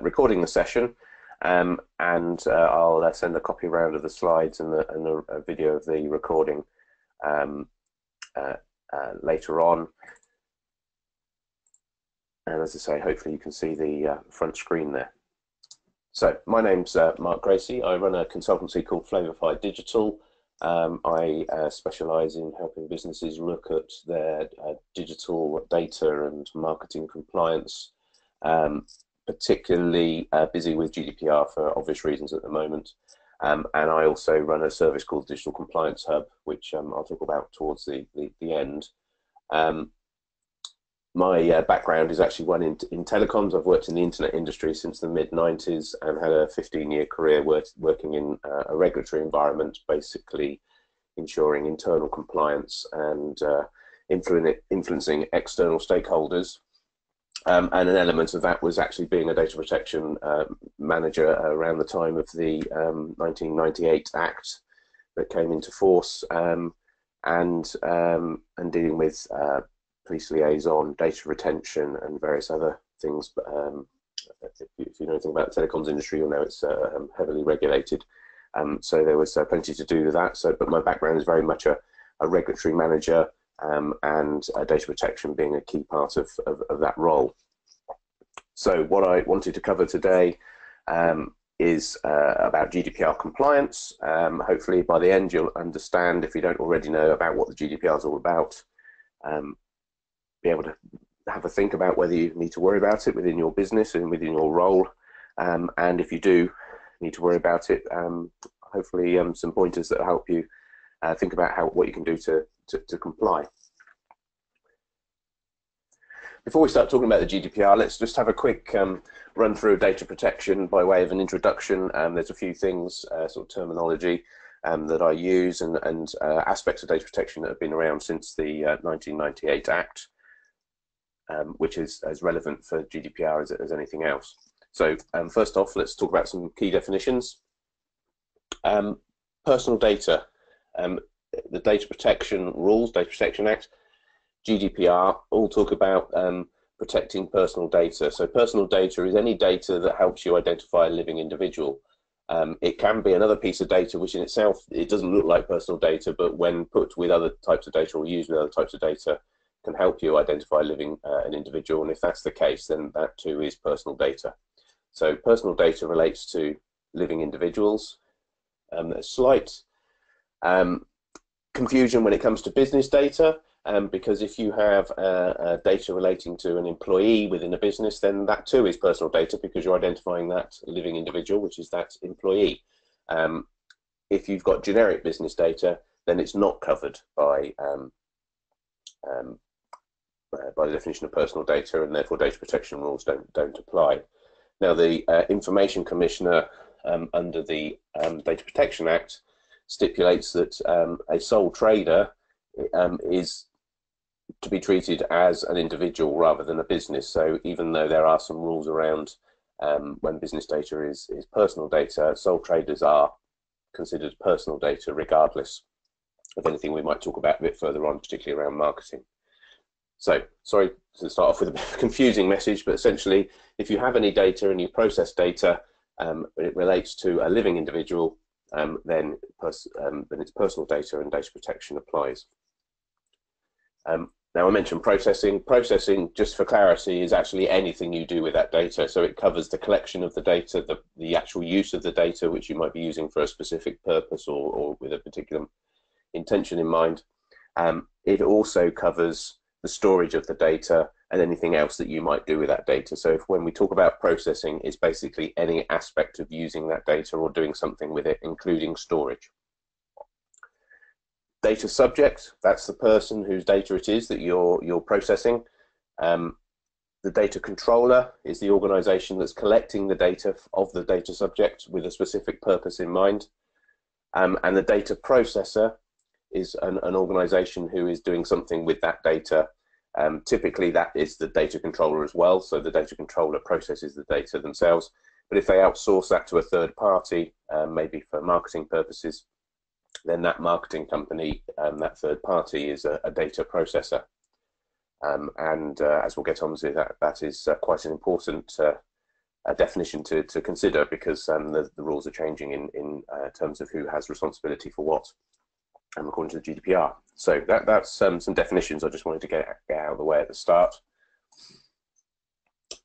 recording the session, and I'll send a copy around of the slides and a video of the recording um, later on. And as I say, hopefully you can see the front screen there. So my name's Mark Gracie. I run a consultancy called Flavorfied Digital. I specialise in helping businesses look at their digital data and marketing compliance, particularly busy with GDPR for obvious reasons at the moment. And I also run a service called Digital Compliance Hub, which I'll talk about towards the end. My background is actually one in telecoms. I've worked in the internet industry since the mid-90s and had a 15-year career working in a regulatory environment, basically ensuring internal compliance and influencing external stakeholders. And an element of that was actually being a data protection manager around the time of the 1998 Act that came into force, and dealing with police liaison, data retention, and various other things. If you know anything about the telecoms industry, you'll know it's heavily regulated. So there was plenty to do with that. But my background is very much a regulatory manager, and data protection being a key part of that role. So what I wanted to cover today is about GDPR compliance. Hopefully by the end you'll understand, if you don't already know, about what the GDPR is all about. Be able to have a think about whether you need to worry about it within your business and within your role, and if you do need to worry about it, hopefully some pointers that will help you think about what you can do to comply. Before we start talking about the GDPR, let's just have a quick run through data protection by way of an introduction. There's a few things, sort of terminology that I use, and aspects of data protection that have been around since the 1998 Act, which is as relevant for GDPR as anything else. So first off, let's talk about some key definitions. Personal data, the data protection rules, Data Protection Act, GDPR, all talk about protecting personal data. So personal data is any data that helps you identify a living individual. It can be another piece of data which in itself, it doesn't look like personal data, but when put with other types of data or used with other types of data, can help you identify an individual. And if that's the case, then that too is personal data. So personal data relates to living individuals. There's slight confusion when it comes to business data, because if you have data relating to an employee within a business, then that too is personal data, because you're identifying that living individual, which is that employee. If you've got generic business data, then it's not covered by the definition of personal data, and therefore data protection rules don't apply. Now, the Information Commissioner under the Data Protection Act stipulates that a sole trader is to be treated as an individual rather than a business. So even though there are some rules around when business data is personal data, sole traders are considered personal data regardless of anything we might talk about a bit further on, particularly around marketing. So, sorry to start off with a bit of a confusing message, but essentially, if you have any data and you process data, but it relates to a living individual, then it's personal data and data protection applies. Now, I mentioned processing. Processing, just for clarity, is actually anything you do with that data. So it covers the collection of the data, the actual use of the data, which you might be using for a specific purpose or with a particular intention in mind. It also covers the storage of the data and anything else that you might do with that data. So when we talk about processing, it's basically any aspect of using that data or doing something with it, including storage. Data subject, that's the person whose data it is that you're processing. The data controller is the organization that's collecting the data of the data subject with a specific purpose in mind. And the data processor is an organization who is doing something with that data. Typically that is the data controller as well, so the data controller processes the data themselves, but if they outsource that to a third party, maybe for marketing purposes, then that marketing company, that third party, is a data processor. As we'll get on to, that is quite an important definition to consider, because the rules are changing in terms of who has responsibility for what, according to the GDPR. So that's some definitions I just wanted to get out of the way at the start.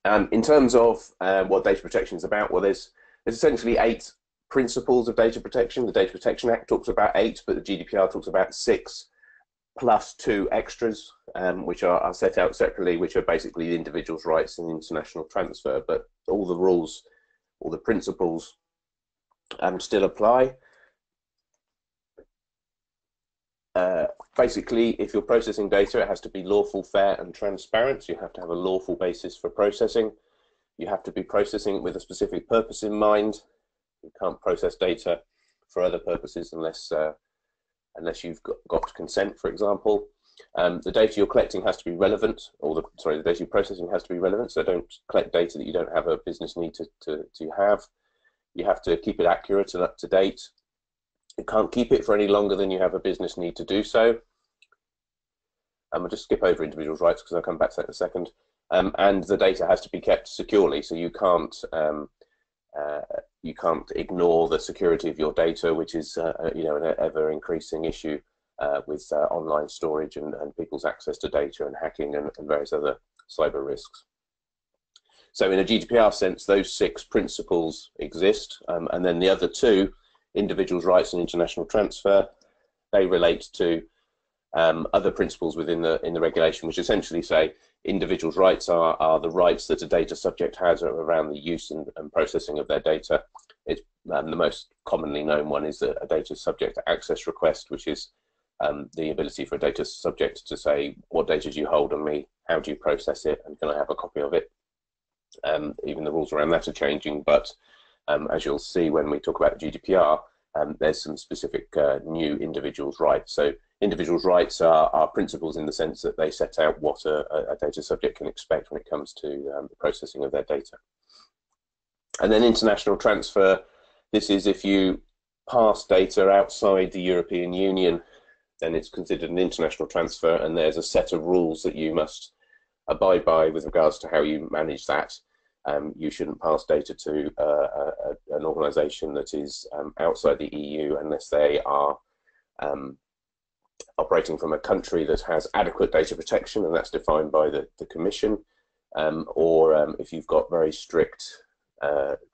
In terms of what data protection is about, well, there's essentially 8 principles of data protection. The Data Protection Act talks about 8, but the GDPR talks about 6, plus 2 extras, which are set out separately, which are basically the individual's rights and international transfer. But all the rules, all the principles still apply. Basically, if you're processing data, it has to be lawful, fair, and transparent. So you have to have a lawful basis for processing. You have to be processing it with a specific purpose in mind. You can't process data for other purposes unless you've got consent, for example. The data you're collecting has to be relevant, or the data you're processing has to be relevant. So don't collect data that you don't have a business need to have. You have to keep it accurate and up to date. You can't keep it for any longer than you have a business need to do so. I'll just skip over individuals' rights because I'll come back to that in a second. And the data has to be kept securely, so you can't ignore the security of your data, which is an ever-increasing issue with online storage and people's access to data and hacking and various other cyber risks. So in a GDPR sense, those 6 principles exist, and then the other 2, individuals' rights and international transfer, they relate to other principles within the regulation, which essentially say individuals' rights are the rights that a data subject has around the use and processing of their data. It's the most commonly known one is a data subject access request, which is the ability for a data subject to say, what data do you hold on me, how do you process it, and can I have a copy of it? Even the rules around that are changing, but as you'll see when we talk about the GDPR, there's some specific new individuals' rights. So individuals' rights are principles in the sense that they set out what a data subject can expect when it comes to the processing of their data. And then international transfer, this is if you pass data outside the European Union, then it's considered an international transfer, and there's a set of rules that you must abide by with regards to how you manage that. You shouldn't pass data to an organisation that is outside the EU unless they are operating from a country that has adequate data protection, and that's defined by the Commission, or if you've got very strict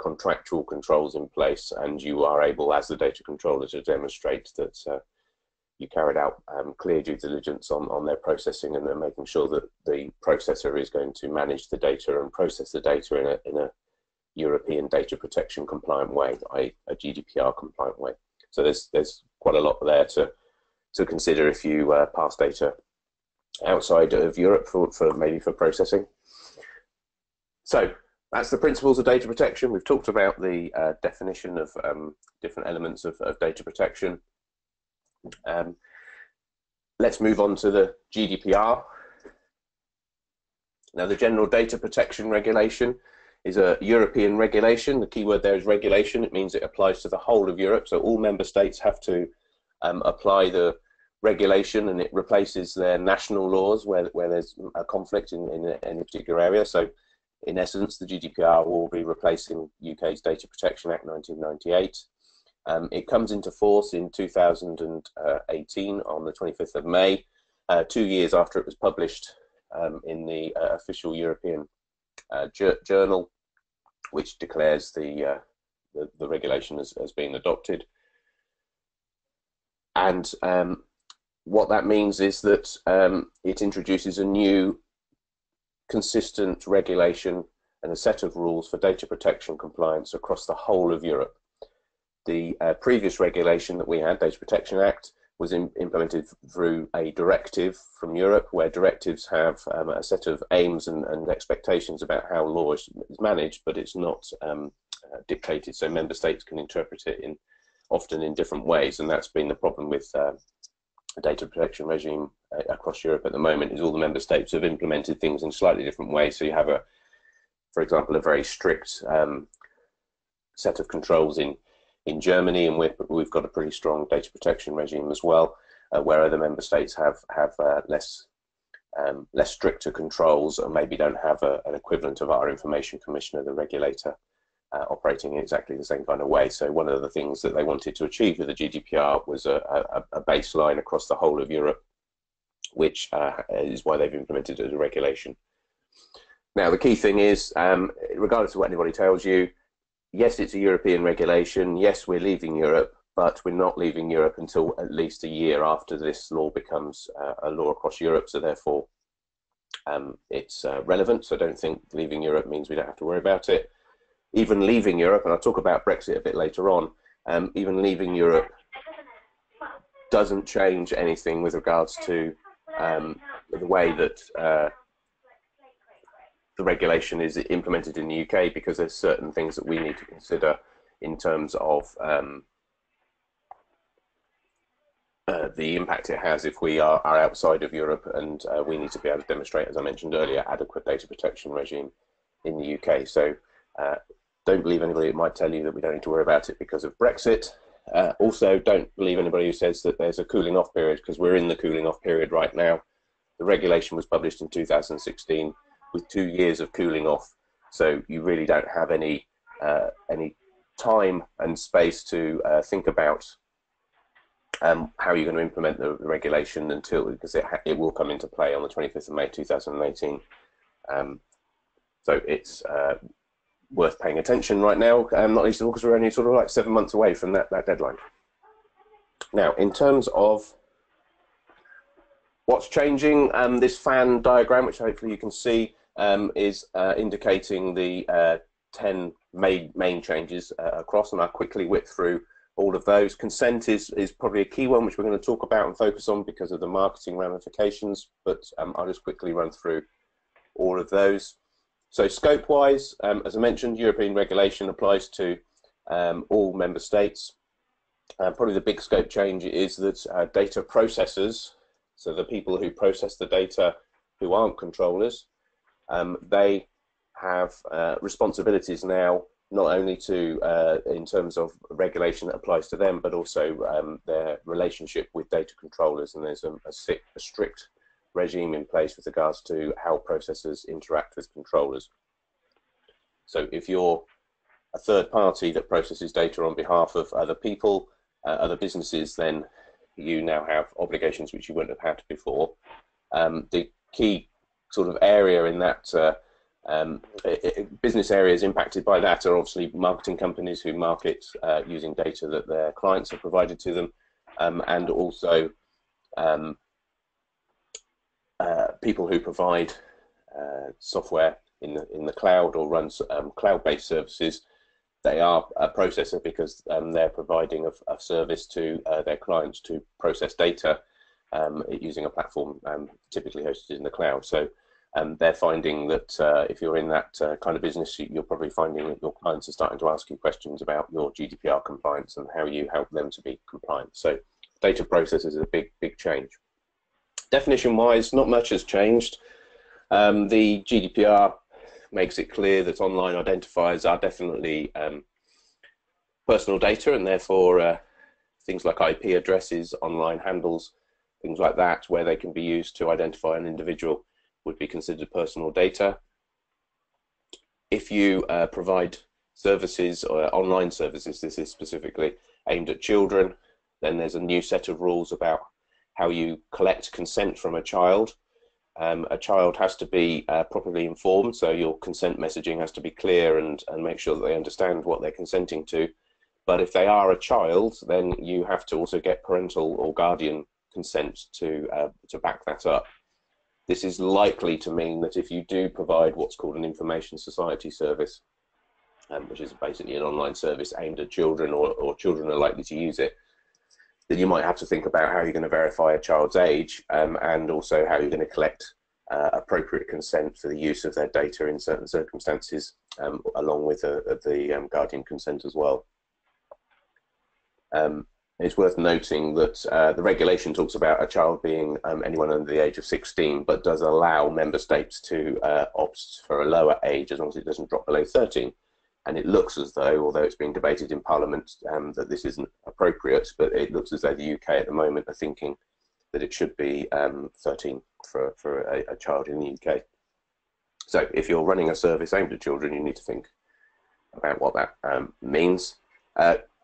contractual controls in place and you are able, as the data controller, to demonstrate that you carried out clear due diligence on their processing, and then making sure that the processor is going to manage the data and process the data in a European data protection compliant way, i.e. a GDPR compliant way. So there's quite a lot there to consider if you pass data outside of Europe for processing. So that's the principles of data protection. We've talked about the definition of different elements of data protection. Let's move on to the GDPR. Now, the General Data Protection Regulation is a European regulation. The key word there is regulation. It means it applies to the whole of Europe, so all member states have to apply the regulation, and it replaces their national laws where there's a conflict in any particular area. So in essence, the GDPR will be replacing UK's Data Protection Act 1998. It comes into force in 2018 on the 25th of May, 2 years after it was published in the official European journal, which declares the regulation as being adopted. And what that means is that it introduces a new consistent regulation and a set of rules for data protection compliance across the whole of Europe. The previous regulation that we had, Data Protection Act, was implemented through a directive from Europe, where directives have a set of aims and expectations about how law is managed, but it's not dictated, so member states can interpret it often in different ways, and that's been the problem with the data protection regime across Europe at the moment, is all the member states have implemented things in slightly different ways. So you have, for example, a very strict set of controls in Germany, and we've got a pretty strong data protection regime as well, where other member states have less less stricter controls, and maybe don't have an equivalent of our information commissioner, the regulator, operating in exactly the same kind of way. So one of the things that they wanted to achieve with the GDPR was a baseline across the whole of Europe, which is why they've implemented it as a regulation. Now, the key thing is, regardless of what anybody tells you, yes, it's a European regulation. Yes, we're leaving Europe, but we're not leaving Europe until at least a year after this law becomes a law across Europe. So therefore, it's relevant. So I don't think leaving Europe means we don't have to worry about it. Even leaving Europe, and I'll talk about Brexit a bit later on, even leaving Europe doesn't change anything with regards to the way that the regulation is implemented in the UK, because there's certain things that we need to consider in terms of the impact it has if we are outside of Europe, and we need to be able to demonstrate, as I mentioned earlier, adequate data protection regime in the UK. So don't believe anybody that might tell you that we don't need to worry about it because of Brexit. Also, don't believe anybody who says that there's a cooling off period, because we're in the cooling off period right now. The regulation was published in 2016 with 2 years of cooling off. So you really don't have any time and space to think about how you're going to implement the regulation until, because it will come into play on the 25th of May 2018. So it's worth paying attention right now, not least because we're only sort of like 7 months away from that deadline. Now, in terms of what's changing, this fan diagram, which hopefully you can see, is indicating the 10 main changes across, and I'll quickly whip through all of those. Consent is probably a key one, which we're going to talk about and focus on because of the marketing ramifications, but I'll just quickly run through all of those. So scope-wise, as I mentioned, European regulation applies to all member states. Probably the big scope change is that data processors, so the people who process the data who aren't controllers, they have responsibilities now, not only to in terms of regulation that applies to them, but also their relationship with data controllers, and there's a strict regime in place with regards to how processors interact with controllers. So if you're a third party that processes data on behalf of other people, other businesses, then you now have obligations which you wouldn't have had before. The key sort of area in that business areas impacted by that are obviously marketing companies who market using data that their clients have provided to them, and also people who provide software in the cloud or runs cloud-based services. They are a processor because they're providing a service to their clients to process data using a platform typically hosted in the cloud. So they're finding that if you're in that kind of business, you're probably finding that your clients are starting to ask you questions about your GDPR compliance and how you help them to be compliant. So data processors is a big change. Definition-wise, not much has changed. The GDPR makes it clear that online identifiers are definitely personal data, and therefore things like IP addresses, online handles, things like that, where they can be used to identify an individual, would be considered personal data. If you provide services or online services, this is specifically aimed at children, then there's a new set of rules about how you collect consent from a child. A child has to be properly informed, so your consent messaging has to be clear and make sure that they understand what they're consenting to. But if they are a child, then you have to also get parental or guardian consent to back that up. This is likely to mean that if you do provide what's called an information society service, which is basically an online service aimed at children, or children are likely to use it, then you might have to think about how you're going to verify a child's age, and also how you're going to collect appropriate consent for the use of their data in certain circumstances, along with the guardian consent as well. It's worth noting that the regulation talks about a child being anyone under the age of 16, but does allow member states to opt for a lower age as long as it doesn't drop below 13. And it looks as though, although it's being debated in Parliament, that this isn't appropriate, but it looks as though the UK at the moment are thinking that it should be 13 for a child in the UK. So if you're running a service aimed at children, you need to think about what that means.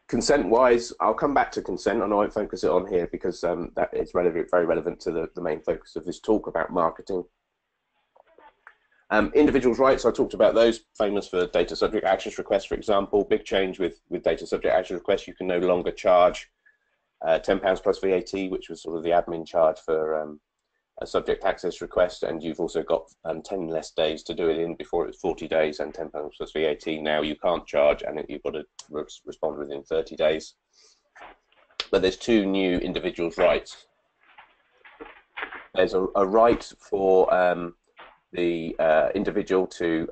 Consent-wise, I'll come back to consent, and I won't focus it on here because that is relevant, very relevant to the main focus of this talk about marketing. Individuals' rights, I talked about those, famous for data subject access requests, for example. Big change with data subject access requests. You can no longer charge £10 plus VAT, which was sort of the admin charge for a subject access request, and you've also got 10 less days to do it in. Before it was 40 days and £10 plus VAT. Now you can't charge, and you've got to respond within 30 days. But there's two new individuals' rights. There's a right for the individual to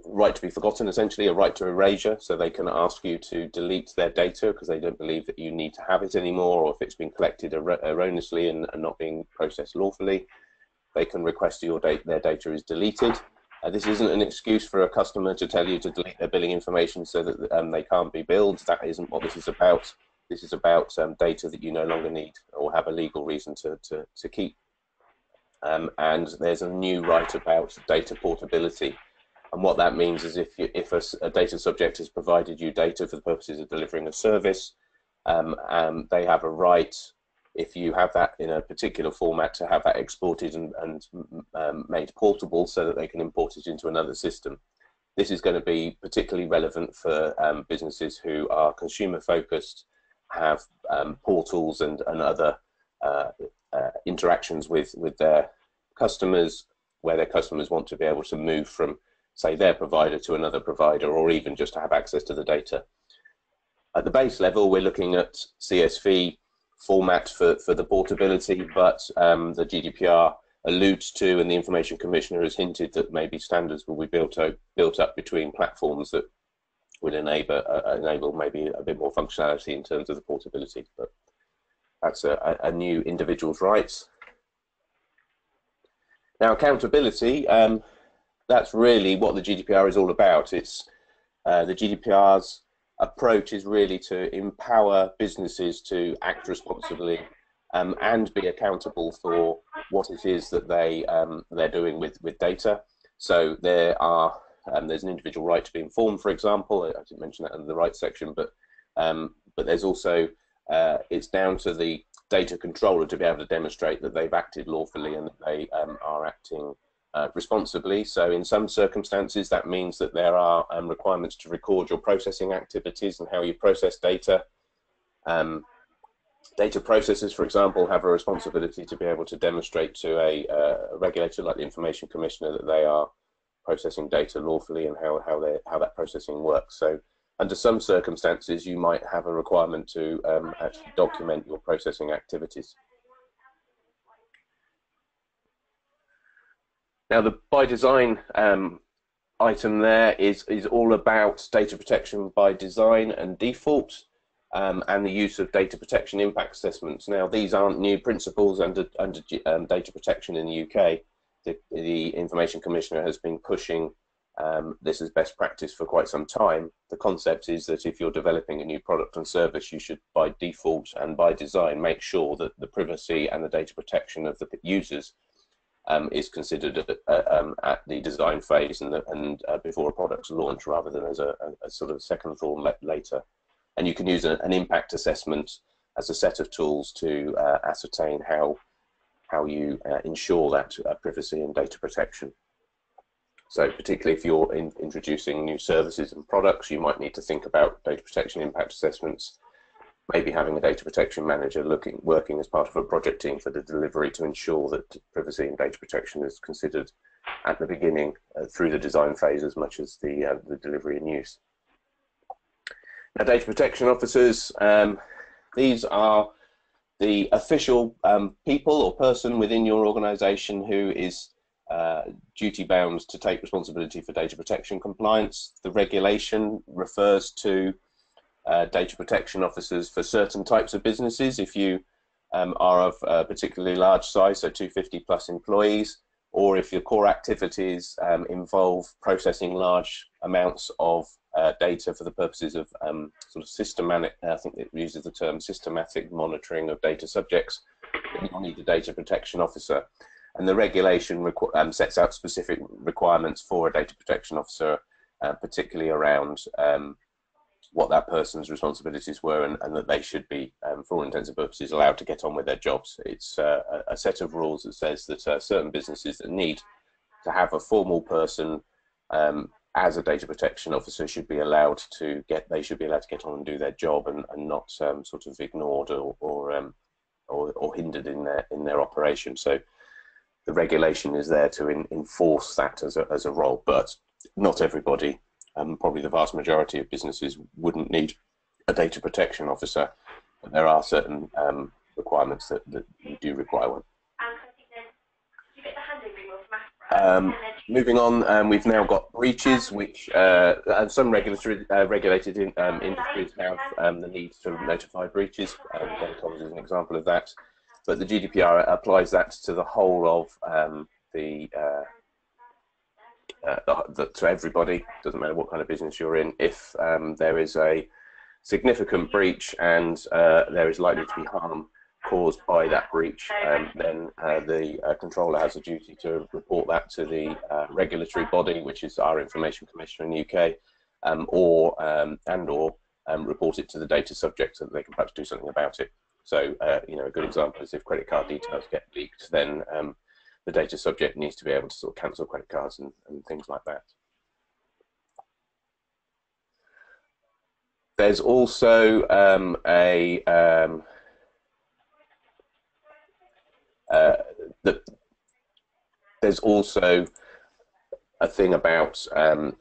right to be forgotten, essentially, a right to erasure, so they can ask you to delete their data because they don't believe that you need to have it anymore, or if it's been collected erroneously and not being processed lawfully, they can request their data is deleted. This isn't an excuse for a customer to tell you to delete their billing information so that they can't be billed. That isn't what this is about. This is about data that you no longer need or have a legal reason to keep. And there's a new right about data portability, and what that means is if a data subject has provided you data for the purposes of delivering a service, they have a right, if you have that in a particular format, to have that exported and made portable so that they can import it into another system. This is going to be particularly relevant for businesses who are consumer focused, have portals and other interactions with their customers, where their customers want to be able to move from, say, their provider to another provider, or even just to have access to the data. At the base level, we're looking at CSV format for the portability, but the GDPR alludes to, and the Information Commissioner has hinted that maybe standards will be built up between platforms that would enable maybe a bit more functionality in terms of the portability. But that's a new individual's rights. Now, accountability, that's really what the GDPR is all about. It's the GDPR's approach is really to empower businesses to act responsibly and be accountable for what it is that they're doing with data. So there's an individual right to be informed, for example. I didn't mention that in the rights section, but there's also it's down to the data controller to be able to demonstrate that they've acted lawfully and that they are acting responsibly. So in some circumstances, that means that there are requirements to record your processing activities and how you process data. Data processors, for example, have a responsibility to be able to demonstrate to a regulator like the Information Commissioner that they are processing data lawfully and how that processing works. So under some circumstances, you might have a requirement to actually document your processing activities. Now, the by design item there is all about data protection by design and default, and the use of data protection impact assessments. Now, these aren't new principles under data protection in the UK. The Information Commissioner has been pushing this as best practice for quite some time. The concept is that if you're developing a new product and service, you should by default and by design make sure that the privacy and the data protection of the users is considered at the design phase and before a product's launch, rather than as a sort of second thought later. And you can use an impact assessment as a set of tools to ascertain how you ensure that privacy and data protection. So particularly if you're introducing new services and products, you might need to think about data protection impact assessments, maybe having a data protection manager working as part of a project team for the delivery to ensure that privacy and data protection is considered at the beginning through the design phase as much as the delivery and use. Now, data protection officers, these are the official people or person within your organization who is duty bound to take responsibility for data protection compliance. The regulation refers to data protection officers for certain types of businesses. If you are of a particularly large size, so 250 plus employees, or if your core activities involve processing large amounts of data for the purposes of sort of systematic, I think it uses the term systematic monitoring of data subjects, then you'll need a data protection officer. And the regulation sets out specific requirements for a data protection officer, particularly around what that person's responsibilities were, and that they should be, for all intents and purposes, allowed to get on with their jobs. It's a set of rules that says that certain businesses that need to have a formal person as a data protection officer should be allowed to get on and do their job, and not sort of ignored or hindered in their operation. So the regulation is there to enforce that as a role, but not everybody. Probably the vast majority of businesses wouldn't need a data protection officer, but there are certain requirements that you do require one. Moving on, we've now got breaches, which some regulated industries have the need to notify breaches. Telecoms is an example of that, but the GDPR applies that to the whole of to everybody. Doesn't matter what kind of business you're in. If there is a significant breach and there is likely to be harm caused by that breach, then the controller has a duty to report that to the regulatory body, which is our Information Commissioner in the UK, or report it to the data subject so that they can perhaps do something about it. So, a good example is if credit card details get leaked, then the data subject needs to be able to sort of cancel credit cards and things like that. There's also there's also a thing about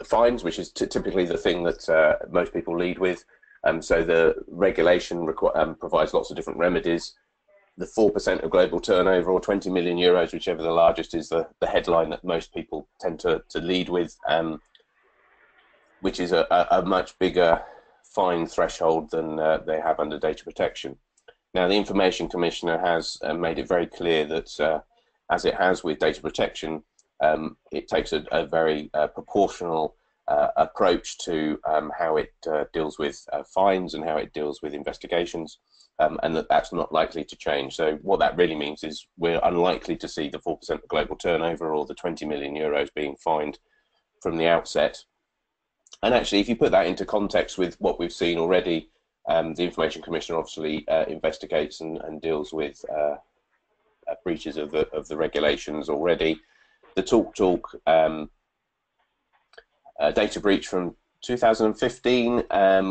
fines, which is typically the thing that most people lead with. So the regulation provides lots of different remedies. The 4% of global turnover, or 20 million euros, whichever the largest, is the headline that most people tend to lead with, which is a much bigger fine threshold than they have under data protection. Now, the Information Commissioner has made it very clear that, as it has with data protection, it takes a very proportional approach to how it deals with fines and how it deals with investigations. And that's not likely to change. So what that really means is we're unlikely to see the 4% of global turnover or the 20 million euros being fined from the outset. And actually, if you put that into context with what we've seen already, the Information Commissioner obviously investigates and deals with breaches of the regulations already. The TalkTalk data breach from 2015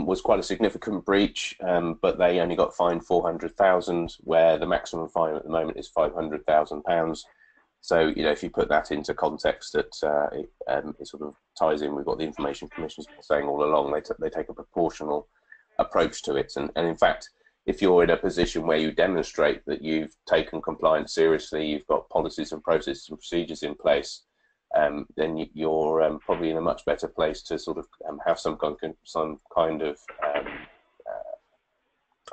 was quite a significant breach, but they only got fined 400,000, where the maximum fine at the moment is £500,000. So, if you put that into context, that it sort of ties in with what the Information Commission's been saying all along. They take a proportional approach to it, and in fact, if you're in a position where you demonstrate that you've taken compliance seriously, you've got policies and processes and procedures in place, then you're probably in a much better place to sort of have some kind of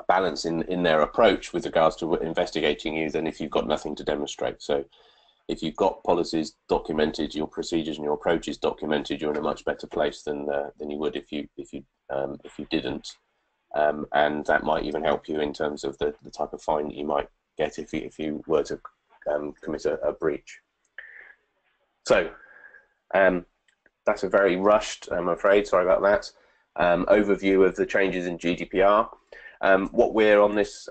balance in their approach with regards to investigating you than if you've got nothing to demonstrate. So if you've got policies documented, your procedures and your approaches documented, you're in a much better place than you would if you didn't. And that might even help you in terms of the type of fine that you might get if you were to commit a breach. So that's a very rushed, I'm afraid, sorry about that, overview of the changes in GDPR. What we're on this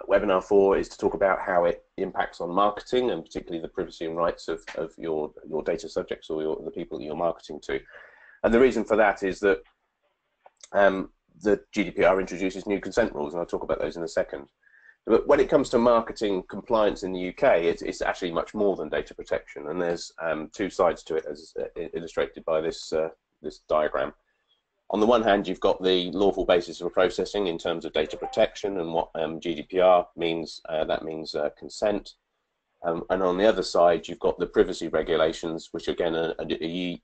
webinar for is to talk about how it impacts on marketing, and particularly the privacy and rights of your data subjects or the people that you're marketing to. And the reason for that is that the GDPR introduces new consent rules, and I'll talk about those in a second. But when it comes to marketing compliance in the UK, it's actually much more than data protection, and there's two sides to it, as illustrated by this diagram. On the one hand, you've got the lawful basis of processing in terms of data protection, and what GDPR means. That means consent. And on the other side, you've got the privacy regulations, which again are a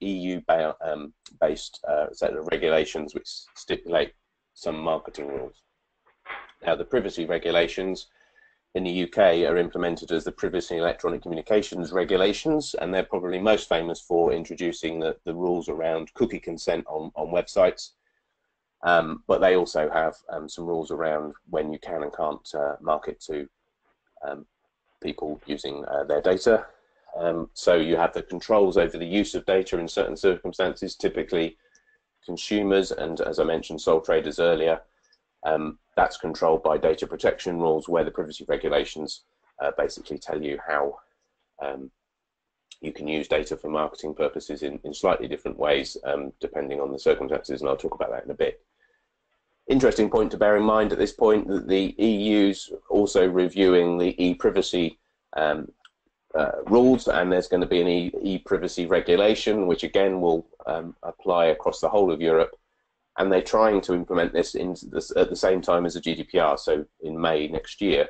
EU-based set of regulations which stipulate some marketing rules. Now, the privacy regulations in the UK are implemented as the Privacy and Electronic Communications Regulations, and they're probably most famous for introducing the rules around cookie consent on websites. But they also have some rules around when you can and can't market to people using their data. So you have the controls over the use of data in certain circumstances, typically consumers and, as I mentioned, sole traders earlier. That's controlled by data protection rules, where the privacy regulations basically tell you how you can use data for marketing purposes in slightly different ways, depending on the circumstances, and I'll talk about that in a bit. Interesting point to bear in mind at this point that the EU's also reviewing the e-privacy rules, and there's going to be an e-privacy regulation, which again will apply across the whole of Europe, and they're trying to implement this at the same time as the GDPR, so in May next year,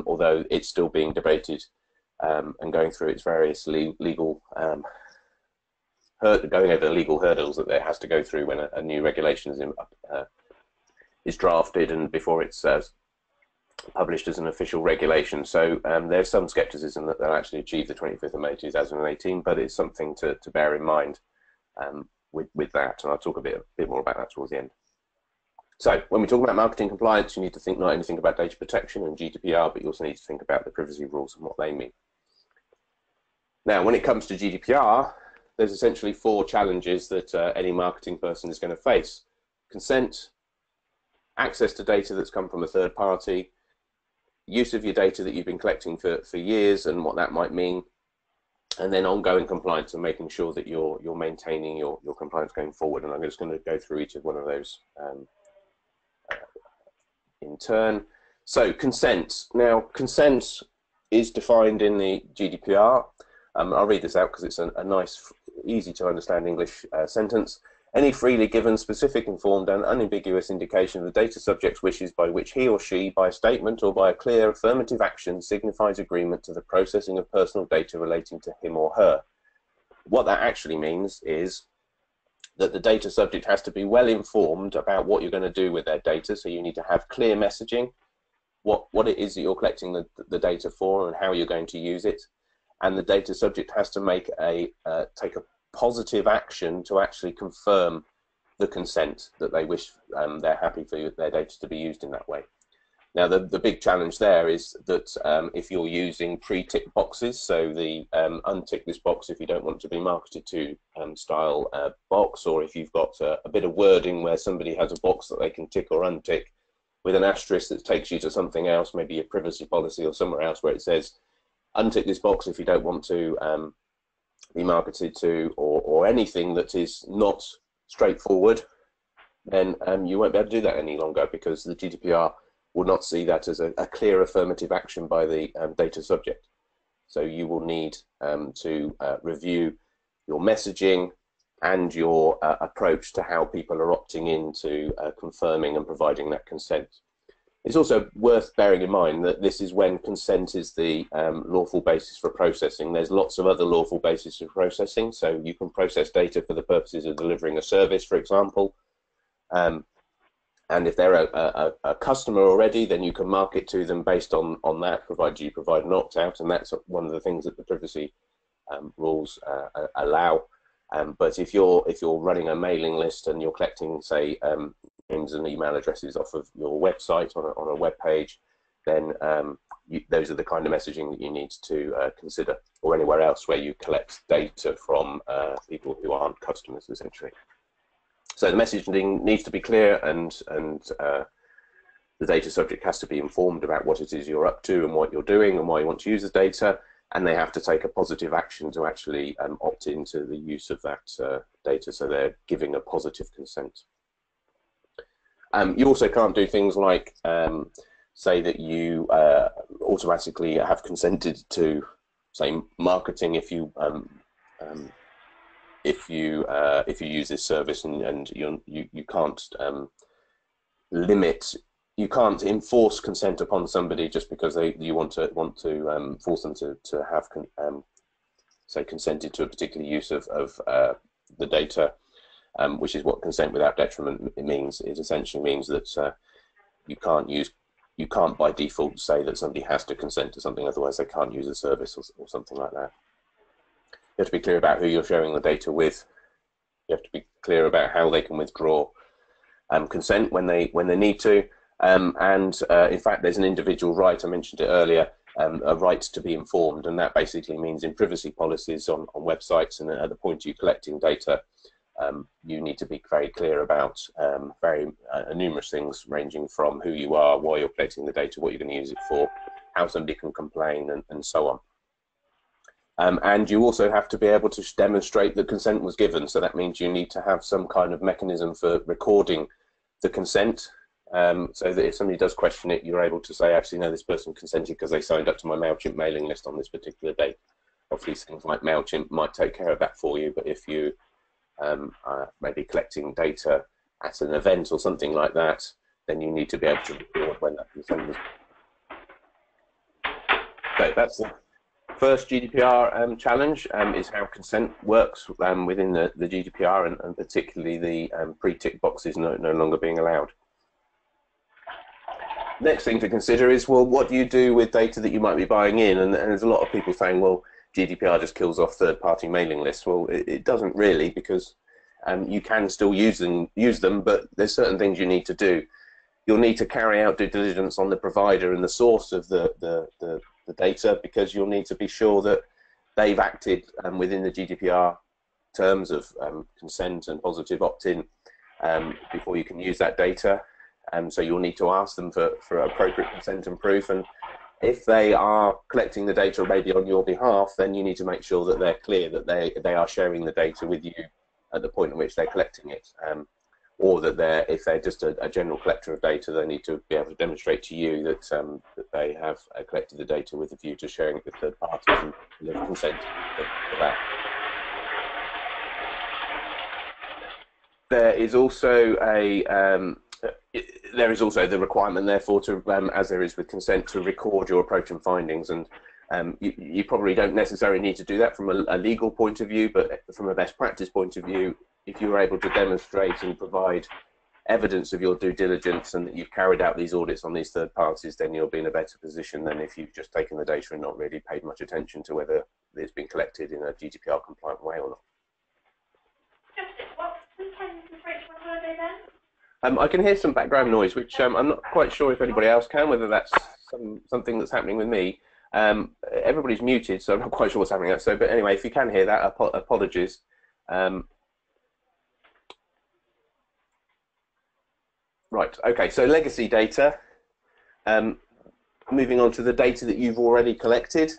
although it's still being debated and going through its various legal going over the legal hurdles that it has to go through when a new regulation is drafted and before it's published as an official regulation. So there's some skepticism that they'll actually achieve the 25th of May 2018, but it's something to bear in mind with that, and I'll talk a bit more about that towards the end. So when we talk about marketing compliance, you need to think not only about data protection and GDPR, but you also need to think about the privacy rules and what they mean. Now, when it comes to GDPR, there's essentially 4 challenges that any marketing person is going to face: consent, access to data that's come from a third party, use of your data that you've been collecting for years and what that might mean, and then ongoing compliance and making sure that you're maintaining your compliance going forward. And I'm just going to go through each of one of those in turn. So consent. Now, consent is defined in the GDPR. I'll read this out because it's a nice, easy to understand English sentence. Any freely given, specific, informed and unambiguous indication of the data subject's wishes by which he or she, by a statement or by a clear affirmative action, signifies agreement to the processing of personal data relating to him or her. What that actually means is that the data subject has to be well informed about what you're going to do with their data, so you need to have clear messaging, what it is that you're collecting the data for and how you're going to use it, and the data subject has to make take a positive action to actually confirm the consent that they wish, they're happy for their data to be used in that way. Now, the big challenge there is that if you're using pre-tick boxes, so the untick this box if you don't want to be marketed to style box, or if you've got a bit of wording where somebody has a box that they can tick or untick with an asterisk that takes you to something else, maybe a privacy policy or somewhere else where it says untick this box if you don't want to be marketed to, or anything that is not straightforward, then you won't be able to do that any longer, because the GDPR will not see that as a clear affirmative action by the data subject. So you will need to review your messaging and your approach to how people are opting into confirming and providing that consent. It's also worth bearing in mind that this is when consent is the lawful basis for processing. There's lots of other lawful bases for processing, so you can process data for the purposes of delivering a service, for example. And if they're a customer already, then you can market to them based on that, provided you provide an opt-out, and that's one of the things that the privacy rules allow. But if you're running a mailing list and you're collecting, say, names and email addresses off of your website on a web page, then those are the kind of messaging that you need to consider, or anywhere else where you collect data from people who aren't customers, essentially. So the messaging needs to be clear, and the data subject has to be informed about what it is you're up to and what you're doing and why you want to use the data, and they have to take a positive action to actually opt into the use of that data, so they're giving a positive consent. You also can't do things like say that you automatically have consented to, say, marketing if you use this service, and you can't limit, you can't enforce consent upon somebody just because you want to force them to have say consented to a particular use of the data. Which is what consent without detriment means. It essentially means that you can't use you can't by default say that somebody has to consent to something, otherwise they can't use a service or something like that. You have to be clear about who you're sharing the data with. You have to be clear about how they can withdraw consent when they need to. In fact, there's an individual right, I mentioned it earlier, a right to be informed, and that basically means in privacy policies on websites and at the point you're collecting data, you need to be very clear about numerous things, ranging from who you are, why you're collecting the data, what you're going to use it for, how somebody can complain, and so on. And you also have to be able to demonstrate that consent was given, so that means you need to have some kind of mechanism for recording the consent, so that if somebody does question it, you're able to say, actually, no, this person consented because they signed up to my MailChimp mailing list on this particular date. Obviously, things like MailChimp might take care of that for you, but if you maybe collecting data at an event or something like that, then you need to be able to record when that consent was. So that's the first GDPR challenge, is how consent works within the GDPR, and particularly the pre-tick boxes no longer being allowed. Next thing to consider is, well, what do you do with data that you might be buying in? And there's a lot of people saying, well, GDPR just kills off third-party mailing lists. Well, it doesn't really, because you can still use them, but there's certain things you need to do. You'll need to carry out due diligence on the provider and the source of the data, because you'll need to be sure that they've acted within the GDPR terms of consent and positive opt-in before you can use that data. So you'll need to ask them for appropriate consent and proof, and if they are collecting the data maybe on your behalf, then you need to make sure that they're clear that they are sharing the data with you at the point at which they're collecting it, or that if they're just a general collector of data, they need to be able to demonstrate to you that that they have collected the data with a view to sharing it with third parties and deliver consent for that. There is also the requirement, therefore, to, as there is with consent, to record your approach and findings. And you probably don't necessarily need to do that from a legal point of view, but from a best practice point of view, if you're able to demonstrate and provide evidence of your due diligence and that you've carried out these audits on these third parties, then you'll be in a better position than if you've just taken the data and not really paid much attention to whether it's been collected in a GDPR compliant way or not. What weekend is Rachel on holiday then? I can hear some background noise, which I'm not quite sure if anybody else can, whether that's something that's happening with me. Everybody's muted, so I'm not quite sure what's happening. So, but anyway, if you can hear that, apologies. Right, okay, so legacy data. Moving on to the data that you've already collected.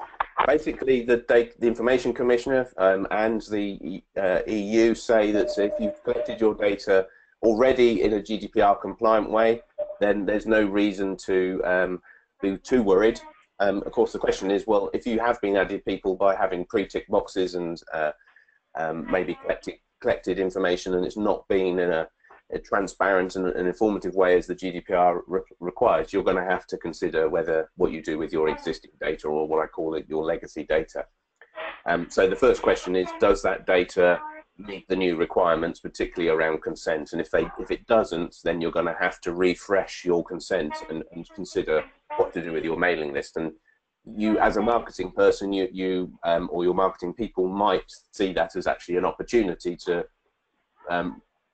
Basically, the Information Commissioner and the EU say that if you've collected your data already in a GDPR compliant way, then there's no reason to be too worried. Of course, the question is, well, if you have been added people by having pre-tick boxes and maybe collected information and it's not been in a transparent and an informative way as the GDPR requires, you're going to have to consider what you do with your existing data, or what I call it, your legacy data. So the first question is, does that data meet the new requirements, particularly around consent? And if it doesn't, then you're going to have to refresh your consent and consider what to do with your mailing list. And you, as a marketing person, or your marketing people might see that as actually an opportunity to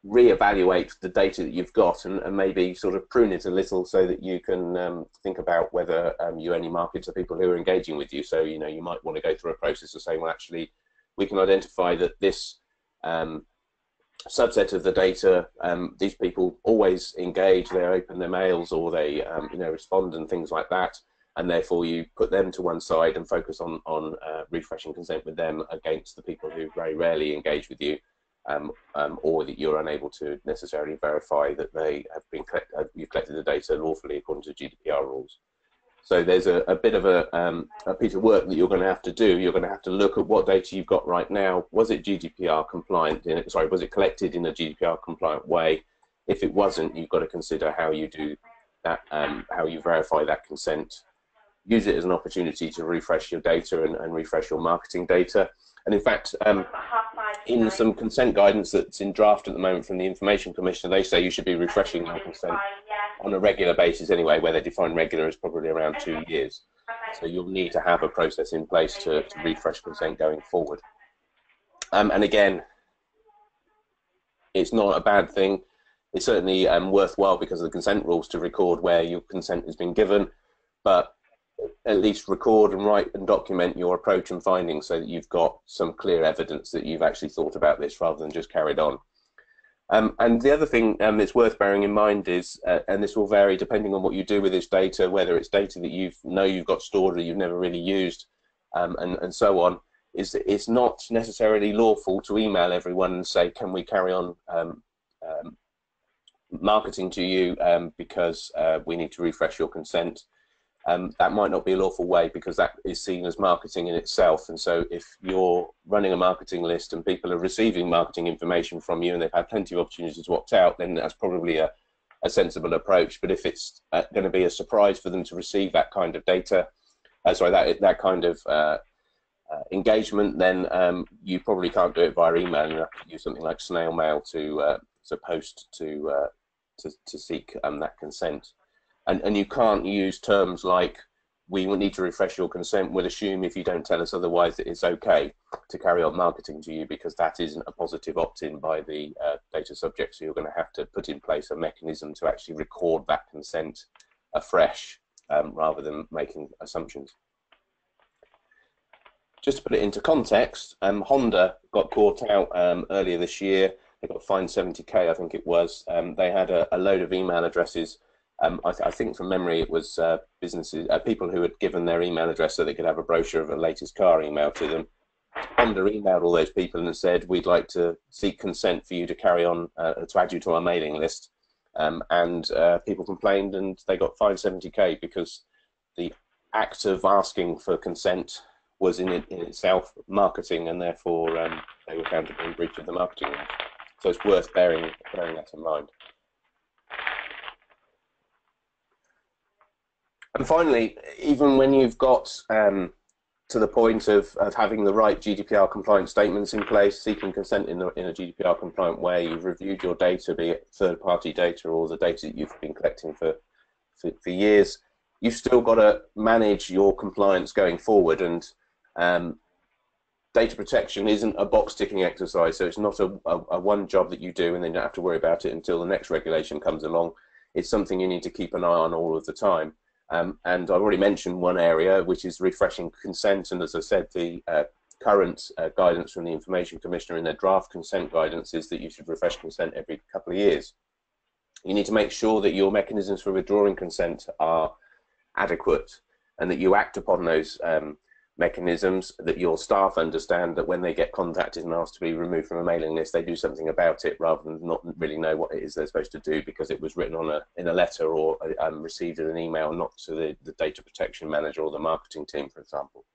re-evaluate the data that you've got and maybe sort of prune it a little, so that you can think about whether you only market to people who are engaging with you. So, you might want to go through a process of saying, well, actually, we can identify that this subset of the data, these people always engage, they open their mails, or they respond and things like that, and therefore you put them to one side and focus on refreshing consent with them against the people who very rarely engage with you, or that you're unable to necessarily verify that they have been you've collected the data lawfully according to GDPR rules. So there's a bit of a piece of work that you're going to have to do. You're going to have to look at what data you've got right now. Was it GDPR compliant? Was it collected in a GDPR compliant way? If it wasn't, you've got to consider how you do that, how you verify that consent. Use it as an opportunity to refresh your data and refresh your marketing data. And in fact, in some consent guidance that's in draft at the moment from the Information Commissioner, they say you should be refreshing your consent on a regular basis anyway, where they define regular as probably around 2 years. So you'll need to have a process in place to refresh consent going forward. And again, it's not a bad thing. It's certainly worthwhile because of the consent rules to record where your consent has been given, but at least record and write and document your approach and findings so that you've got some clear evidence that you've actually thought about this rather than just carried on. And the other thing that's worth bearing in mind is, and this will vary depending on what you do with this data, whether it's data that you've got stored or you've never really used, and so on, is that it's not necessarily lawful to email everyone and say, can we carry on marketing to you because we need to refresh your consent. That might not be a lawful way because that is seen as marketing in itself. And so if you're running a marketing list and people are receiving marketing information from you and they've had plenty of opportunities to opt out, then that's probably a sensible approach. But if it's going to be a surprise for them to receive that kind of data, that kind of engagement, then you probably can't do it via email. You have to use something like snail mail to post to seek that consent. And you can't use terms like, we will need to refresh your consent, we'll assume if you don't tell us otherwise that it's okay to carry on marketing to you, because that isn't a positive opt-in by the data subject. So you're going to have to put in place a mechanism to actually record that consent afresh rather than making assumptions. Just to put it into context, Honda got caught out earlier this year. They got fined 70k, I think it was. They had a load of email addresses. I think from memory it was businesses, people who had given their email address so they could have a brochure of the latest car emailed to them. Honda emailed all those people and said, we'd like to seek consent for you to carry on, to add you to our mailing list. And people complained and they got fined 70k because the act of asking for consent was in itself marketing, and therefore they were found to be in breach of the marketing law. So it's worth bearing that in mind. And finally, even when you've got to the point of having the right GDPR compliant statements in place, seeking consent in a GDPR compliant way, you've reviewed your data, be it third-party data or the data that you've been collecting for years, you've still got to manage your compliance going forward. And data protection isn't a box-ticking exercise, so it's not a one job that you do and then you don't have to worry about it until the next regulation comes along. It's something you need to keep an eye on all of the time. And I've already mentioned one area, which is refreshing consent. And as I said, the current guidance from the Information Commissioner in their draft consent guidance is that you should refresh consent every couple of years. You need to make sure that your mechanisms for withdrawing consent are adequate and that you act upon those mechanisms, that your staff understand that when they get contacted and asked to be removed from a mailing list, they do something about it rather than not really know what it is they're supposed to do because it was written on in a letter or received in an email, not to the data protection manager or the marketing team, for example.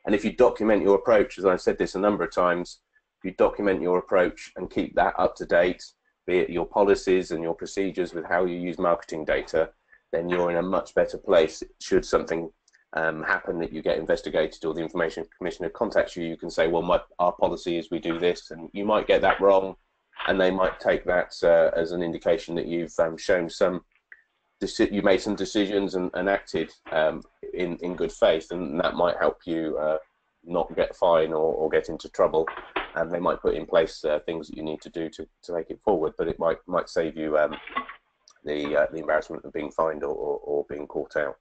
And if you document your approach, as I've said this a number of times, if you document your approach and keep that up to date, be it your policies and your procedures with how you use marketing data, then you're in a much better place should something happen that you get investigated or the Information Commissioner contacts you. You can say, well, our policy is we do this, and you might get that wrong, and they might take that as an indication that you've shown you made some decisions and acted in good faith, and that might help you not get fined or get into trouble. And they might put in place things that you need to do to take it forward, but it might save you the embarrassment of being fined or being caught out.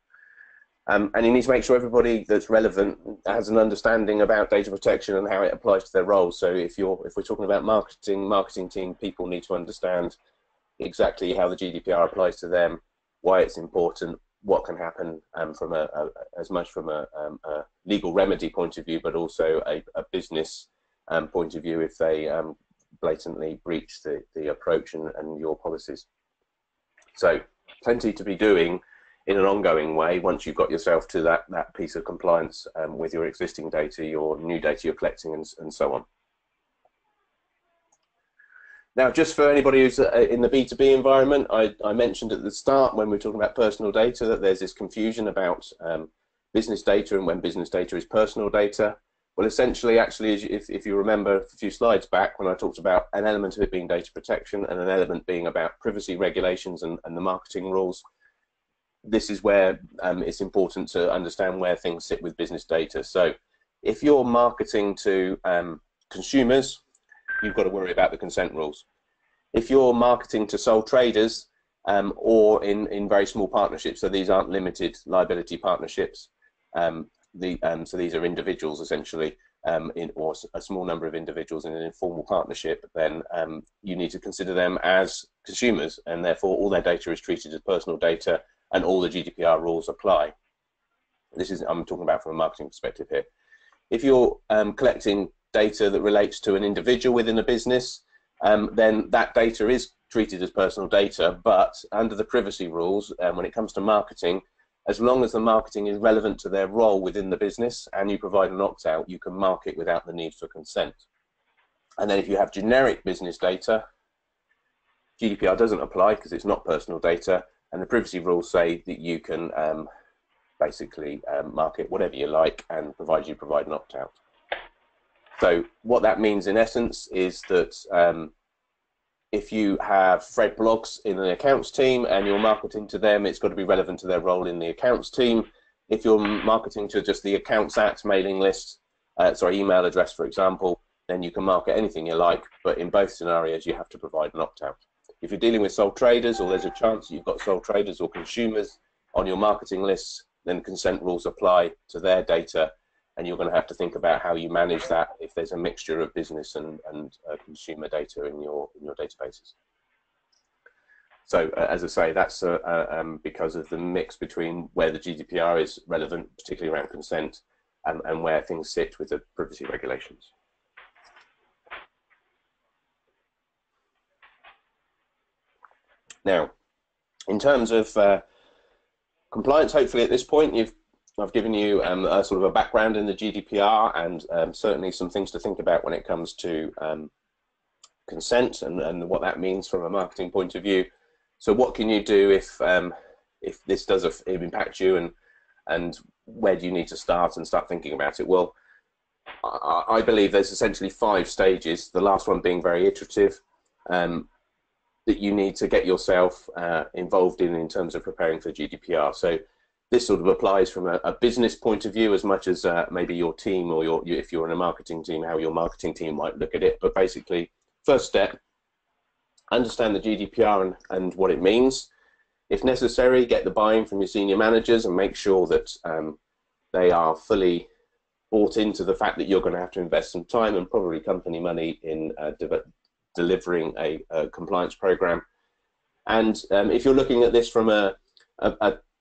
And you need to make sure everybody that's relevant has an understanding about data protection and how it applies to their roles. So if we're talking about marketing team, people need to understand exactly how the GDPR applies to them, why it's important, what can happen from as much from a legal remedy point of view, but also a business point of view if they blatantly breach the approach and your policies. So plenty to be doing in an ongoing way once you've got yourself to that piece of compliance with your existing data, your new data you're collecting, and so on. Now, just for anybody who's in the B2B environment, I mentioned at the start when we were talking about personal data that there's this confusion about business data and when business data is personal data. Well, essentially, actually, if you remember a few slides back when I talked about an element of it being data protection and an element being about privacy regulations and the marketing rules, this is where it's important to understand where things sit with business data. So if you're marketing to consumers, you've got to worry about the consent rules. If you're marketing to sole traders or in very small partnerships, so these aren't limited liability partnerships, so these are individuals essentially, or a small number of individuals in an informal partnership, then you need to consider them as consumers, and therefore all their data is treated as personal data and all the GDPR rules apply. I'm talking about from a marketing perspective here. If you're collecting data that relates to an individual within a business, then that data is treated as personal data, but under the privacy rules, when it comes to marketing, as long as the marketing is relevant to their role within the business and you provide an opt-out, you can market without the need for consent. And then if you have generic business data, GDPR doesn't apply because it's not personal data, and the privacy rules say that you can basically market whatever you like, and provided you provide an opt-out. So what that means in essence is that if you have Fred blogs in an accounts team and you're marketing to them, it's got to be relevant to their role in the accounts team. If you're marketing to just the accounts at mailing list, email address, for example, then you can market anything you like, but in both scenarios you have to provide an opt-out. If you're dealing with sole traders, or there's a chance you've got sole traders or consumers on your marketing lists, then consent rules apply to their data, and you're going to have to think about how you manage that if there's a mixture of business and consumer data in your databases. So as I say, that's because of the mix between where the GDPR is relevant, particularly around consent, and where things sit with the privacy regulations. Now, in terms of compliance, hopefully at this point I've given you a sort of a background in the GDPR and certainly some things to think about when it comes to consent and what that means from a marketing point of view. So what can you do if this does impact you, and where do you need to start thinking about it? Well, I believe there's essentially 5 stages, the last one being very iterative, that you need to get yourself involved in terms of preparing for GDPR. So this sort of applies from a business point of view as much as maybe your team, or if you're in a marketing team, how your marketing team might look at it. But basically, first step, understand the GDPR and what it means. If necessary, get the buy-in from your senior managers and make sure that they are fully bought into the fact that you're going to have to invest some time and probably company money in delivering a compliance program. And if you're looking at this from a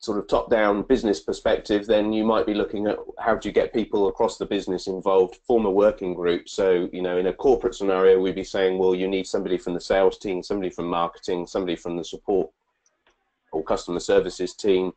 sort of top-down business perspective, then you might be looking at how do you get people across the business involved, form a working group. So, you know, in a corporate scenario, we'd be saying, well, you need somebody from the sales team, somebody from marketing, somebody from the support or customer services team,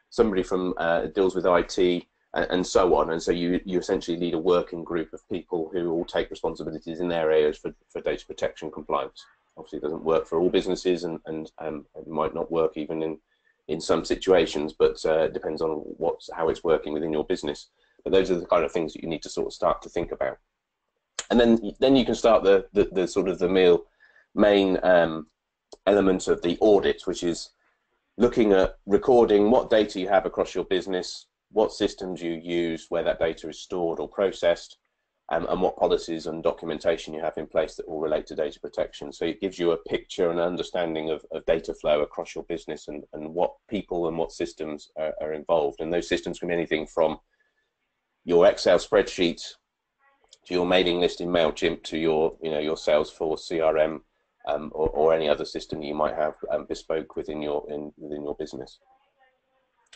somebody from deals with IT, and so on. And so you essentially need a working group of people who all take responsibilities in their areas for data protection compliance. Obviously, it doesn't work for all businesses, and it might not work even in some situations, but it depends on how it's working within your business. But those are the kind of things that you need to sort of start to think about. And then you can start the sort of the main element of the audit, which is looking at recording what data you have across your business, what systems you use, where that data is stored or processed, and what policies and documentation you have in place that will relate to data protection. So it gives you a picture and understanding of data flow across your business and what people and what systems are involved. And those systems can be anything from your Excel spreadsheet to your mailing list in MailChimp to your Salesforce CRM, or any other system you might have bespoke within your business.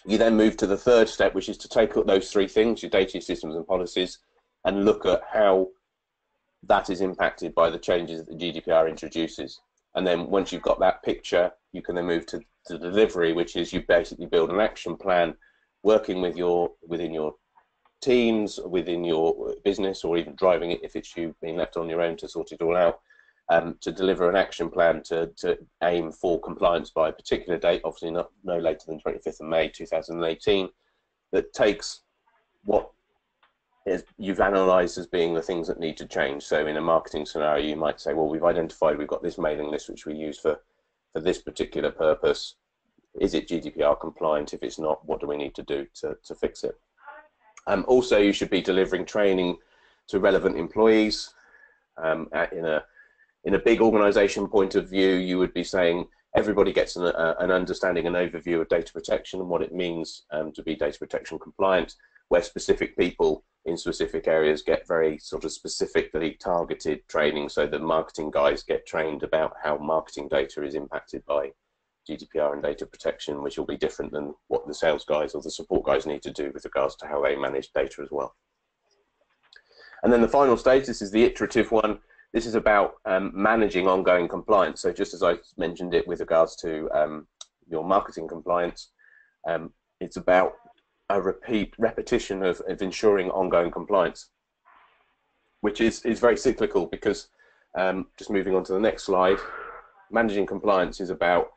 You then move to the third step, which is to take up those 3 things, your data, your systems and policies, and look at how that is impacted by the changes that the GDPR introduces. And then once you've got that picture, you can then move to the delivery, which is you basically build an action plan, working within your teams, within your business, or even driving it if it's you being left on your own to sort it all out, to deliver an action plan to aim for compliance by a particular date, obviously no later than 25th of May 2018, that takes what you've analysed as being the things that need to change. So in a marketing scenario, you might say, well, we've identified we've got this mailing list which we use for this particular purpose. Is it GDPR compliant? If it's not, what do we need to do to fix it? Also, you should be delivering training to relevant employees. In a big organisation point of view, you would be saying everybody gets an understanding, an overview of data protection and what it means to be data protection compliant, where specific people in specific areas get very sort of specifically targeted training, so the marketing guys get trained about how marketing data is impacted by GDPR and data protection, which will be different than what the sales guys or the support guys need to do with regards to how they manage data as well. And then the final stage, this is the iterative one. This is about managing ongoing compliance. So just as I mentioned it with regards to your marketing compliance, it's about a repetition of ensuring ongoing compliance, which is very cyclical because, just moving on to the next slide, managing compliance is about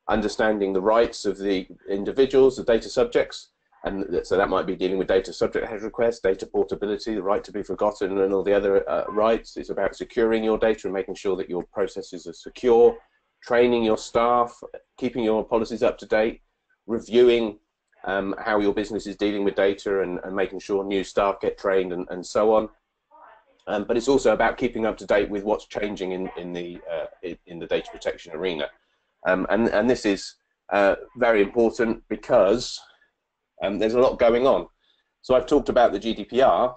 understanding the rights of the individuals, the data subjects, and so that might be dealing with data subject head requests, data portability, the right to be forgotten, and all the other rights. It's about securing your data and making sure that your processes are secure, training your staff, keeping your policies up to date, reviewing how your business is dealing with data and making sure new staff get trained and so on. But it's also about keeping up to date with what's changing in the data protection arena. And this is very important because there's a lot going on. So I've talked about the GDPR.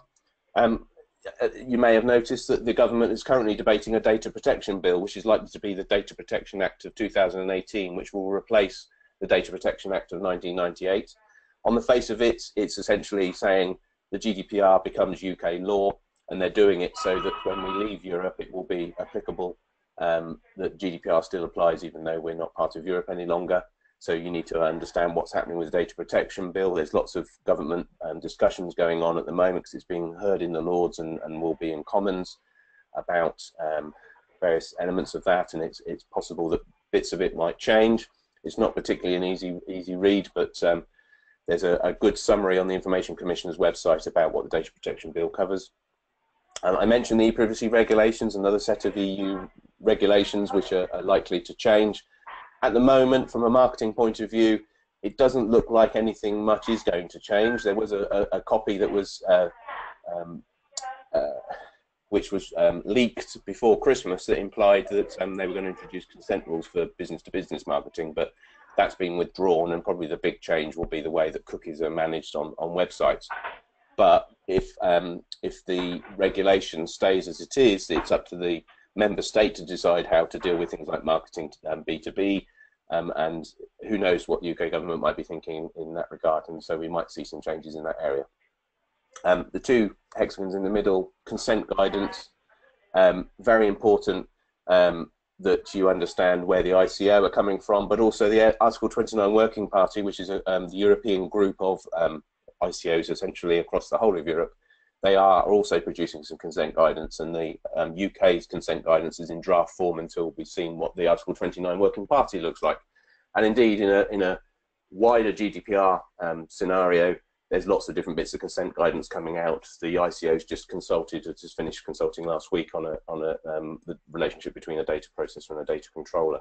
You may have noticed that the government is currently debating a data protection bill, which is likely to be the Data Protection Act of 2018, which will replace the Data Protection Act of 1998. On the face of it, it's essentially saying the GDPR becomes UK law, and they're doing it so that when we leave Europe, it will be applicable, that GDPR still applies even though we're not part of Europe any longer. So you need to understand what's happening with the data protection bill. There's lots of government discussions going on at the moment because it's being heard in the Lords and will be in Commons about various elements of that, and it's possible that bits of it might change. It's not particularly an easy read, but there's a good summary on the Information Commissioner's website about what the data protection bill covers. I mentioned the e-privacy regulations, another set of EU regulations which are likely to change. At the moment, from a marketing point of view, it doesn't look like anything much is going to change. There was a copy that was which was leaked before Christmas that implied that they were going to introduce consent rules for business-to-business marketing, but that's been withdrawn, and probably the big change will be the way that cookies are managed on websites. But if the regulation stays as it is, it's up to the member state to decide how to deal with things like marketing B2B, and who knows what the UK government might be thinking in that regard, and so we might see some changes in that area. The two hexagons in the middle, consent guidance, very important that you understand where the ICO are coming from, but also the Article 29 Working Party, which is the European group of ICOs essentially across the whole of Europe. They are also producing some consent guidance, and the UK's consent guidance is in draft form until we've seen what the Article 29 Working Party looks like. And indeed, in a wider GDPR scenario, there's lots of different bits of consent guidance coming out. The ICO's just finished consulting last week on the relationship between a data processor and a data controller.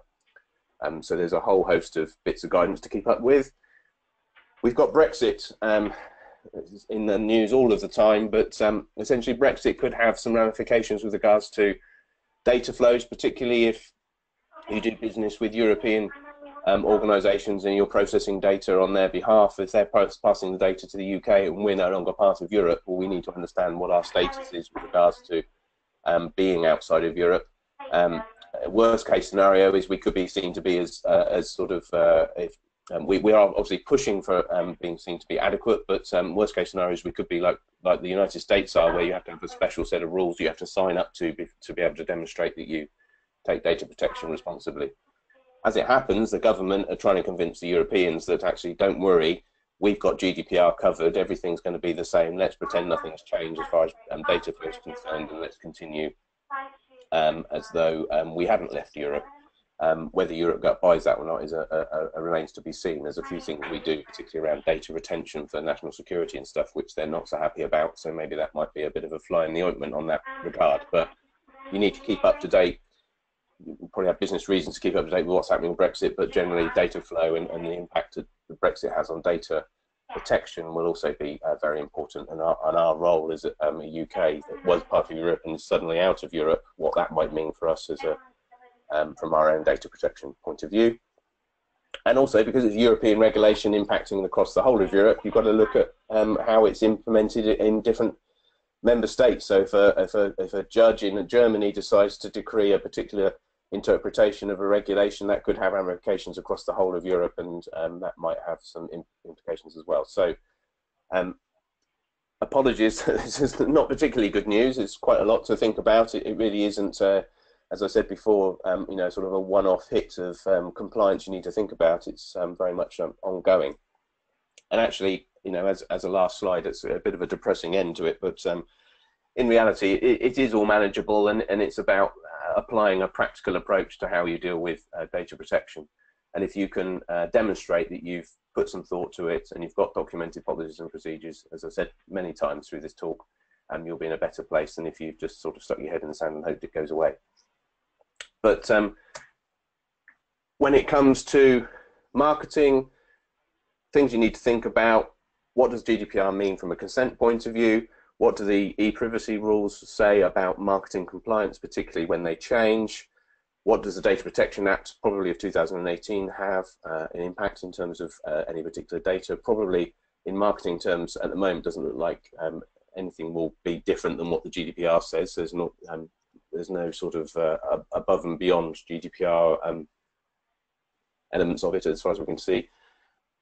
So there's a whole host of bits of guidance to keep up with. We've got Brexit in the news all of the time, but essentially Brexit could have some ramifications with regards to data flows, particularly if you do business with European organisations and you're processing data on their behalf. If they're passing the data to the UK and we're no longer part of Europe, well, we need to understand what our status is with regards to being outside of Europe. Worst case scenario is we could be seen to be as sort of we are obviously pushing for being seen to be adequate, but worst case scenario is we could be like the United States are, where you have to have a special set of rules you have to sign up to be able to demonstrate that you take data protection responsibly. As it happens, the government are trying to convince the Europeans that actually, don't worry, we've got GDPR covered, everything's going to be the same, let's pretend nothing's changed as far as data flow is concerned, and let's continue as though we haven't left Europe. Whether Europe buys that or not is remains to be seen. There's a few things we do, particularly around data retention for national security and stuff, which they're not so happy about. So maybe that might be a bit of a fly in the ointment on that regard. But you need to keep up to date. You probably have business reasons to keep up to date with what's happening with Brexit, but generally data flow and the impact that Brexit has on data protection will also be very important. And our role as a UK that was part of Europe and is suddenly out of Europe, what that might mean for us as a from our own data protection point of view. And also because it's European regulation impacting across the whole of Europe, you've got to look at how it's implemented in different member states. So if a judge in Germany decides to decree a particular interpretation of a regulation, that could have ramifications across the whole of Europe, and that might have some implications as well. So apologies, this is not particularly good news. It's quite a lot to think about. It really isn't, as I said before, you know, sort of a one-off hit of compliance you need to think about. It's very much ongoing. And actually, you know, as a last slide, it's a bit of a depressing end to it, but in reality, it is all manageable, and it's about applying a practical approach to how you deal with data protection. And if you can demonstrate that you've put some thought to it and you've got documented policies and procedures, as I said many times through this talk, you'll be in a better place than if you've just sort of stuck your head in the sand and hoped it goes away. But when it comes to marketing, things you need to think about: what does GDPR mean from a consent point of view? What do the e-privacy rules say about marketing compliance, particularly when they change? What does the Data Protection Act, probably of 2018, have an impact in terms of any particular data? Probably in marketing terms, at the moment, doesn't look like anything will be different than what the GDPR says. There's no sort of above and beyond GDPR elements of it, as far as we can see.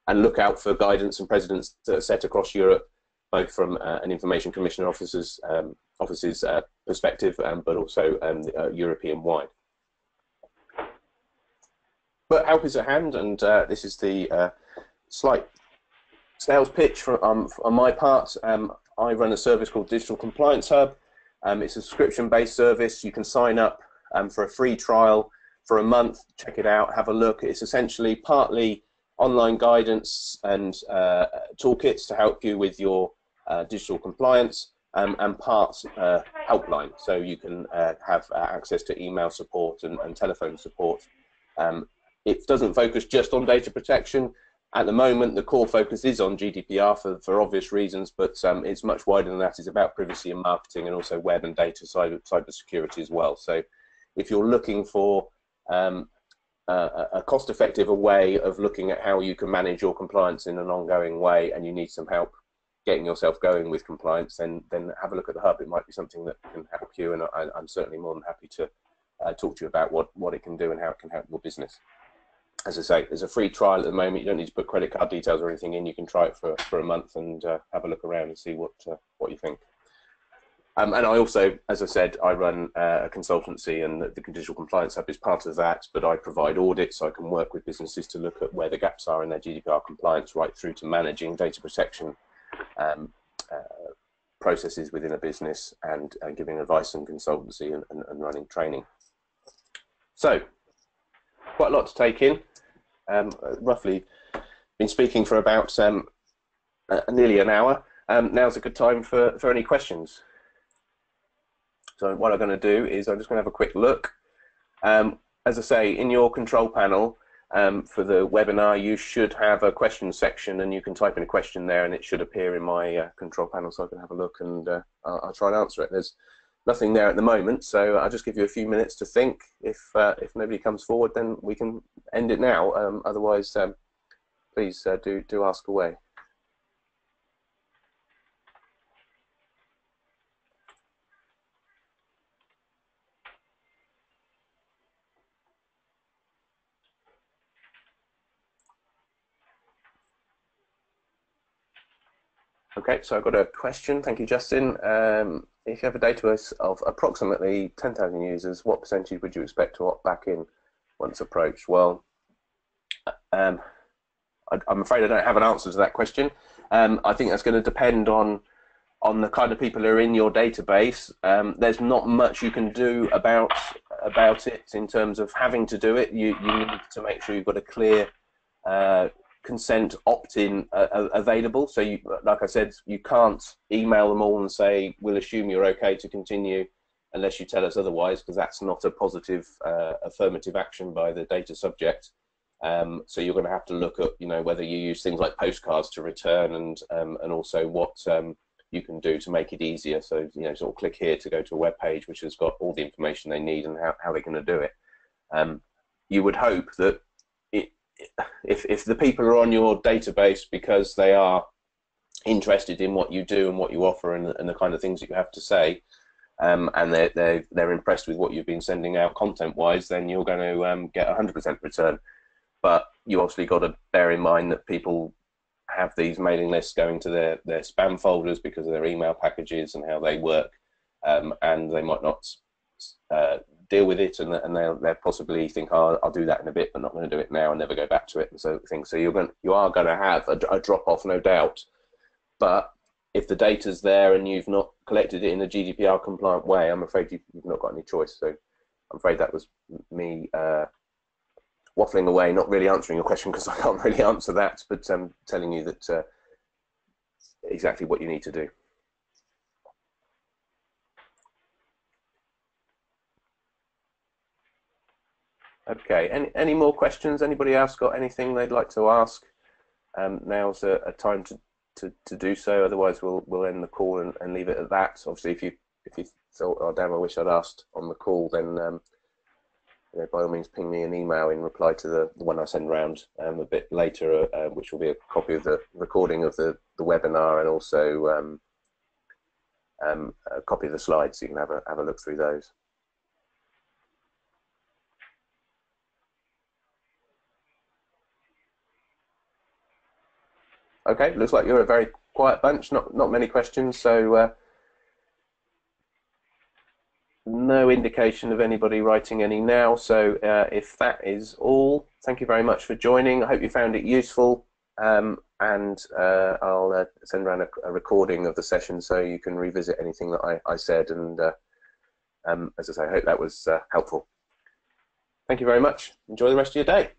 And look out for guidance and precedents that are set across Europe, both from an Information Commissioner office's perspective, but also European-wide. But help is at hand, and this is the slight sales pitch on my part. I run a service called Digital Compliance Hub. It's a subscription-based service. You can sign up for a free trial for a month, check it out, have a look. It's essentially partly online guidance and toolkits to help you with your digital compliance, and parts helpline, so you can have access to email support and telephone support. It doesn't focus just on data protection. At the moment, the core focus is on GDPR for obvious reasons, but it's much wider than that. It's about privacy and marketing, and also web and data cyber security as well. So if you're looking for a cost-effective way of looking at how you can manage your compliance in an ongoing way, and you need some help getting yourself going with compliance, then have a look at the hub. It might be something that can help you, and I'm certainly more than happy to talk to you about what it can do and how it can help your business. As I say, there's a free trial at the moment. You don't need to put credit card details or anything in. You can try it for a month and have a look around and see what you think. And I also, as I said, I run a consultancy, and the Digital Compliance Hub is part of that, but I provide audits, so I can work with businesses to look at where the gaps are in their GDPR compliance, right through to managing data protection processes within a business, and giving advice and consultancy and running training. So, quite a lot to take in. Roughly been speaking for about nearly an hour. Now's a good time for any questions. So what I'm going to do is I'm just going to have a quick look. As I say, in your control panel for the webinar, you should have a question section, and you can type in a question there, and it should appear in my control panel, so I can have a look, and I'll try and answer it. There's nothing there at the moment, so I'll just give you a few minutes to think. If nobody comes forward, then we can end it now. Otherwise, please do ask away. Okay, so I've got a question. Thank you, Justin. If you have a database of approximately 10,000 users, what percentage would you expect to opt back in once approached? Well, I'm afraid I don't have an answer to that question. I think that's going to depend on the kind of people who are in your database. There's not much you can do about about it in terms of having to do it. You need to make sure you've got a clear consent opt-in available. So you, like I said, you can't email them all and say we'll assume you're okay to continue unless you tell us otherwise, because that's not a positive affirmative action by the data subject. So you're going to have to look at, you know, whether you use things like postcards to return, and also what you can do to make it easier. So, you know, sort of click here to go to a web page which has got all the information they need and how they're going to do it. You would hope that if the people are on your database because they are interested in what you do and what you offer and the kind of things that you have to say, and they're impressed with what you've been sending out content-wise, then you're going to get 100% return. But you obviously got to bear in mind that people have these mailing lists going to their spam folders because of their email packages and how they work, and they might not deal with it, and they'll possibly think, oh, I'll do that in a bit, but not going to do it now, and never go back to it, and so things. So you are going to have a drop off, no doubt. But if the data's there and you've not collected it in a GDPR compliant way, I'm afraid you've not got any choice. So I'm afraid that was me waffling away, not really answering your question because I can't really answer that, but telling you that exactly what you need to do. Okay, any more questions? Anybody else got anything they'd like to ask? Now's a time to do so. Otherwise, we'll end the call and leave it at that. Obviously, if you thought, oh damn, I wish I'd asked on the call, then you know, by all means, ping me an email in reply to the one I send around a bit later, which will be a copy of the recording of the webinar, and also a copy of the slides, so you can have a look through those. Okay, looks like you're a very quiet bunch. Not many questions, so no indication of anybody writing any now. So if that is all, thank you very much for joining. I hope you found it useful, and I'll send around a recording of the session so you can revisit anything that I said. And as I say, I hope that was helpful. Thank you very much. Enjoy the rest of your day.